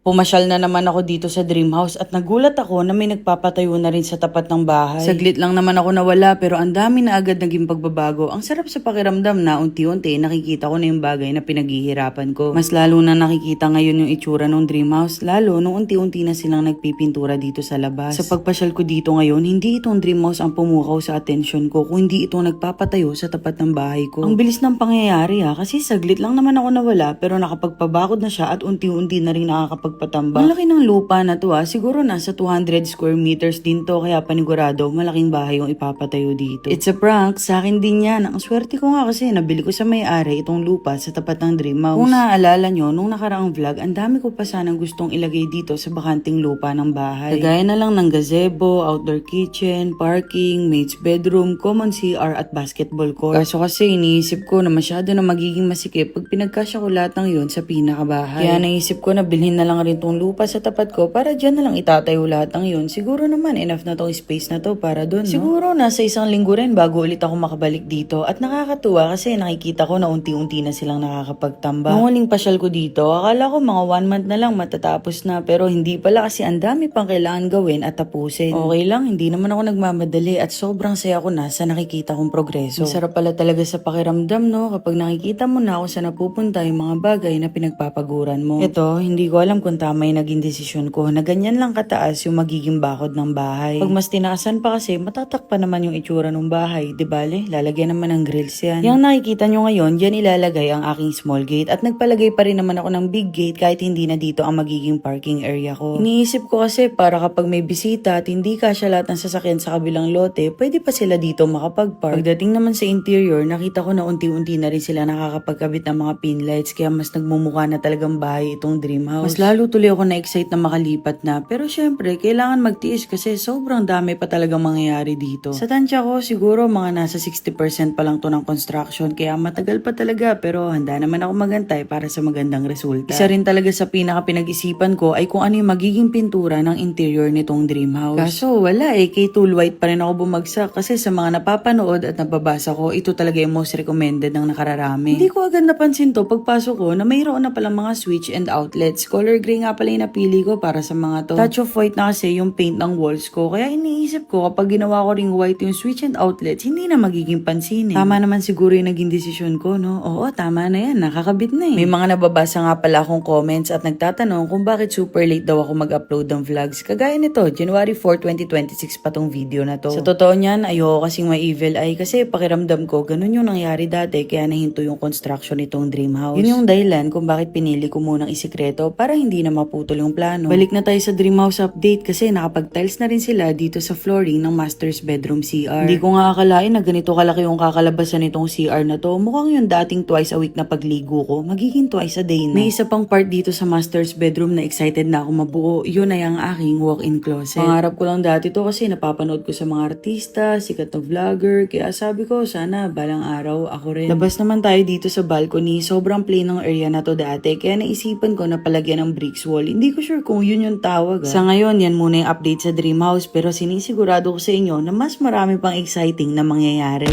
Pumasyal na naman ako dito sa dream house at nagulat ako na may nagpapatayo na rin sa tapat ng bahay. Saglit lang naman ako nawala pero ang dami na agad naging pagbabago. Ang sarap sa pakiramdam na unti-unti nakikita ko na yung bagay na pinaghihirapan ko. Mas lalo na nakikita ngayon yung itsura ng dream house, lalo nung unti-unti na silang nagpipintura dito sa labas. Sa pagpasyal ko dito ngayon, hindi itong dream house ang pumukaw sa atensyon ko, kung hindi itong nagpapatayo sa tapat ng bahay ko. Ang bilis ng pangyayari kasi saglit lang naman ako nawala pero nakapagpabakod na siya at unti-unti na rin nakakapagpatamba. Ang laki ng lupa na to siguro nasa 200 square meters din to, kaya panigurado malaking bahay yung ipapatayo dito. It's a prank, sa akin din yan. Ang swerte ko nga kasi nabili ko sa may-ari itong lupa sa tapat ng dream house. Kung naaalala nyo, nung nakaraang vlog, ang dami ko pa sanang gustong ilagay dito sa bakanting lupa ng bahay. Kagaya na lang ng gazebo, outdoor kitchen, parking, maid's bedroom, common CR at basketball court. Kaso kasi iniisip ko na masyado na magiging masikip pag pinagkasya ko lahat ng yun sa pinakabahay. Kaya naisip ko na bilhin na lang rin tong lupa sa tapat ko para dyan na lang itatayo lahat ng yun. Siguro naman enough na tong space na to para dun, no? Siguro nasa isang linggo rin bago ulit ako makabalik dito, at nakakatuwa kasi nakikita ko na unti-unti na silang nakakapagtamba. Nung huling pasyal ko dito, akala ko mga 1 month na lang matatapos na, pero hindi pala kasi ang dami pang kailangan gawin at tapusin. Okay lang, hindi naman ako nagmamadali at sobrang saya ko na sa nakikita kong progreso. Masarap pala talaga sa pakiramdam, no? Kapag nakikita mo na kung saan napupunta yung mga bagay na pinagpapaguran mo. Ito, hindi ko alam kung tama yung naging desisyon ko na ganyan lang kataas yung magiging bakod ng bahay. Pag mas tinaasan pa kasi, matatakpan naman yung itsura ng bahay. Di bale, lalagyan naman ng grills yan. Yung nakikita nyo ngayon, dyan ilalagay ang aking small gate at nagpalagay pa rin naman ako ng big gate kahit hindi na dito ang magiging parking area ko. Iniisip ko kasi para kapag may bisita at hindi kasya lahat ng sasakyan sa kabilang lote, pwede pa sila dito makapag-park. Pagdating naman sa interior, nakita ko na unti-unti na rin sila nakakapagkabit ng mga pin lights, kaya mas nagmumukha na talagang bahay itong dream house. Mas lalo tuloy ako na-excite na makalipat na, pero syempre kailangan magtiis kasi sobrang dami pa talagang mangyayari dito. Sa tansya ko siguro mga nasa 60% pa lang to ng construction, kaya matagal pa talaga, pero handa naman ako magantay para sa magandang resulta. Isa rin talaga sa pinaka-pinag-isipan ko ay kung ano yung magiging pintura ng interior nitong dream house. Kaso wala kay tool white pa rin ako bumagsak kasi sa mga napapanood at nababasa ko, ito talaga yung most recommended ng nakararami. Hindi ko agad napansin to pagpasok ko na mayroon na palang mga switch and outlets. Color gray nga pala yung napili ko para sa mga to. Touch of white na kasi yung paint ng walls ko, kaya iniisip ko kapag ginawa ko ring white yung switch and outlets, hindi na magiging pansinin. Tama naman siguro yung naging desisyon ko, no? Oo, tama na yan, nakakabit na May mga nababasa nga pala akong comments at nagtatanong kung bakit super late daw ako mag-upload ng vlogs. Kagaya nito, January 4, 2026 pa tong video na to. Sa totoo niyan, ayoko kasing may evil eye kasi pakiramdam ko ganun yung nangyari dati, kaya nahinto yung construction nitong dream house. Yun yung dahilan kung bakit pinili ko munang isikreto para hindi na maputol yung plano. Balik na tayo sa dream house update kasi nakapag-tiles na rin sila dito sa flooring ng master's bedroom CR. Hindi ko nga akalain na ganito kalaki yung kakalabasan nitong CR na to. Mukhang yung dating twice a week na pagligo ko, magiging twice a day na. May isa pang part dito sa master's bedroom na excited na ako mabuo. Yun ay ang aking walk-in closet. Pangarap ko lang dati to kasi napapanood ko sa mga artista, sikat na vlogger, kaya sabi ko sana balang araw ako rin. Labas naman tayo dito sa balcony. Sobrang plain ng area na to dati, kaya naisipan ko na palagyan ng bricks wall. Hindi ko sure kung yun yung tawag. Sa ngayon, yan muna yung update sa dream house, pero sinisigurado ko sa inyo na mas marami pang exciting na mangyayari.